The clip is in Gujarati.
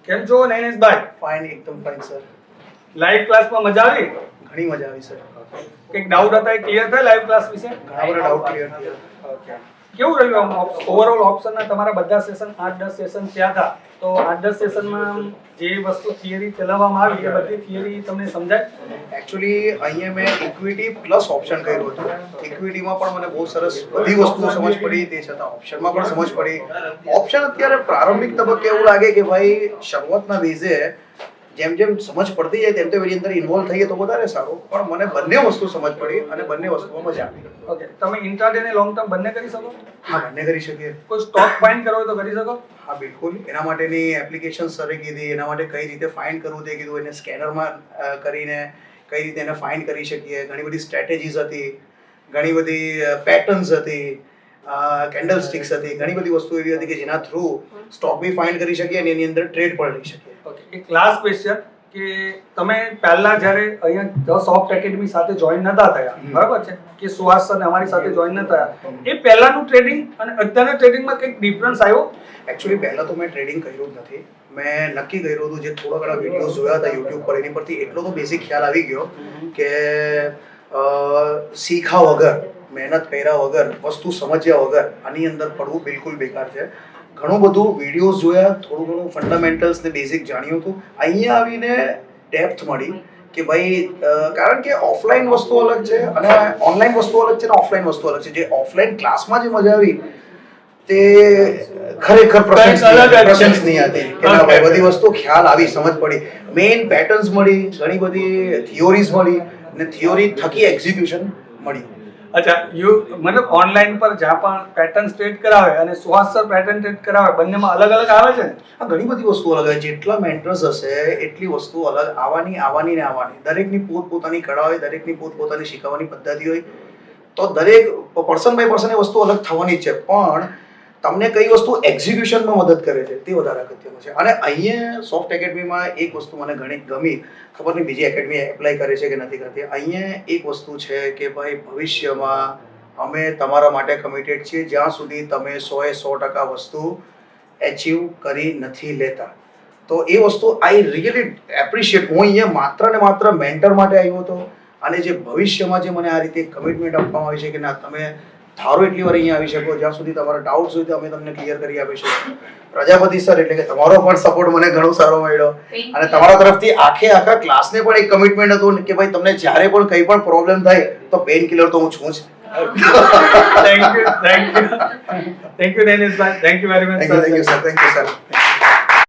કેમ છો નૈનેશભાઈ? ફાઇન, એકદમ ફાઇન સર. લાઈવ ક્લાસમાં મજા આવી? ઘણી મજા આવી સર. કંઈક ડાઉટ હતા એ ક્લિયર થયા લાઈવ ક્લાસ વિશે? ઘણા બધા ડાઉટ ક્લિયર થયા. ઓકે. કેવું રહ્યું ઓવરઓલ ઓપ્શનના તમારા બધા સેશન 8-10 સેશન થયા હતા, તો 8-10 સેશનમાં જે વસ્તુ થિયરી ચલાવવામાં આવી એ બધી થિયરી તમને સમજાય? એકચ્યુઅલી અહીંયા મેં ઇક્વિટી પ્લસ ઓપ્શન કર્યું હતું. ઇક્વિટીમાં પણ મને બહુ સરસ બધી વસ્તુઓ સમજ પડી, તે છતાં ઓપ્શનમાં પણ સમજ પડી. ઓપ્શન અત્યારે પ્રારંભિક તબક્કે એવું લાગે કે ભાઈ શરૂઆતના બેઝે જેમ જેમ સમજ પડતી જાય તેમ તેમ એની અંદર ઇન્વોલ્વ થઈએ તો વધારે સારું, પણ મને બંને વસ્તુ સમજ પડી અને બંને વસ્તુમાં મજા આવી. ઓકે. તમે ઇન્ટ્રાડે અને લોંગ ટર્મ બંને કરી શકો? હા, બંને કરી શકીએ. કોઈ સ્ટોક ફાઇન્ડ કરવો હોય તો કરી શકો? હા બિલકુલ. એના માટેની એપ્લિકેશન સરે કીધી, એના માટે કઈ રીતે ફાઇન્ડ કરવું તે કીધું, એને સ્કેનરમાં કરીને કઈ રીતે એને ફાઇન્ડ કરી શકીએ. ઘણી બધી સ્ટ્રેટેજીસ હતી, ઘણી બધી પેટર્ન્સ હતી, કેન્ડલ સ્ટિક્સ હતી, ઘણી બધી વસ્તુ એવી હતી કે જેના થ્રુ સ્ટોક બી ફાઇન્ડ કરી શકીએ અને એની અંદર ટ્રેડ પણ લઈ શકીએ. ઓકે. એક લાસ્ટ ક્વેશ્ચન કે તમે પહેલા જ્યારે અહીંયા ધ સોફ્ટ એકેડમી સાથે જોઈન નતા થયા, બરાબર છે, કે સુહાસ સર અમારી સાથે જોઈન ન થયા, એ પહેલાનું ટ્રેડિંગ અને અત્યારના ટ્રેડિંગમાં કંઈક ડિફરન્સ આવ્યો? એકચ્યુઅલી પહેલાં તો મેં ટ્રેડિંગ કર્યું જ નથી. મેં નક્કી કર્યું હતું, જે થોડા ઘણા વિડીયોઝ જોયા હતા યુટ્યુબ પર, એની પરથી એટલો તો બેસિક ખ્યાલ આવી ગયો કે શીખા વગર, મહેનત કર્યા વગર, વસ્તુ સમજ્યા વગર આની અંદર પડવું બિલકુલ બેકાર છે. ઘણું બધું વિડીયોઝ જોયા, થોડું ઘણું ફંડામેન્ટલ્સ ને બેઝિક જાણ્યું હતું. અહીંયા આવીને ડેપ્થ મળી કે ભાઈ કારણ કે ઓફલાઈન વસ્તુ અલગ છે અને ઓનલાઈન વસ્તુ અલગ છે અને ઓફલાઈન વસ્તુ અલગ છે. જે ઓફલાઈન ક્લાસમાં જે મજા આવી તે ખરેખર પ્રશંસનીય હતી કે ના ભાઈ બધી વસ્તુ ખ્યાલ આવી, સમજ પડી, મેઇન પેટર્ન્સ મળી, ઘણી બધી થિયોરીઝ મળી અને થિયોરી થકી એક્ઝિક્યુશન મળ્યું. અચ્છા, મતલબ ઓનલાઈન પર જ્યાં પણ પેટર્ન સ્ટેટ કરાવે અને સુહાસ સર પેટર્ન સ્ટેટ કરાવે, બંનેમાં અલગ અલગ આવે છે ને? હા, ઘણી બધી વસ્તુ અલગ આવે. જેટલા મેન્ટર્સ હશે એટલી વસ્તુ અલગ આવવાની. દરેકની પોતપોતાની કળા હોય, દરેકની પોતપોતાની શીખવાની પદ્ધતિ હોય, તો દરેક પર્સન બાય પર્સન એ વસ્તુ અલગ થવાની જ છે, પણ તમને કઈ વસ્તુ એક્ઝિક્યુશનમાં મદદ કરે છે તે વધારે અગત્યનું છે. અને અહીંયા સોફ્ટ એકેડમીમાં એક વસ્તુ મને ઘણી ગમી, ખબર નહીં બીજી એકેડમી એપ્લાય કરે છે કે નથી કરતી. અહીંયા એક વસ્તુ છે કે ભાઈ ભવિષ્યમાં અમે તમારા માટે કમિટેડ છીએ જ્યાં સુધી તમે 100% વસ્તુ એચીવ કરી નથી લેતા. તો એ વસ્તુ આઈ રિયલી એપ્રિશિએટ. હું અહીંયા માત્ર ને માત્ર મેન્ટર માટે આવ્યો હતો અને જે ભવિષ્યમાં જે મને આ રીતે કમિટમેન્ટ આપવામાં આવી છે કે ના તમે ધારો એટલી વાર અહીંયા આવી શકો, જ્યાં સુધી તમારા ડાઉટ્સ હોય તો અમે તમને ક્લિયર કરી આપીશું. પ્રજાપતિ સર એટલે કે તમારો પણ સપોર્ટ મને ઘણો સારો મળ્યો અને તમારા તરફથી આખા ક્લાસને પણ એક કમિટમેન્ટ હતું કે ભાઈ તમને જ્યારે પણ કંઈ પણ પ્રોબ્લેમ થાય તો પેન કિલર તો હું છું જ. Thank you Naineshbhai. Thank you very much sir. Thank you sir.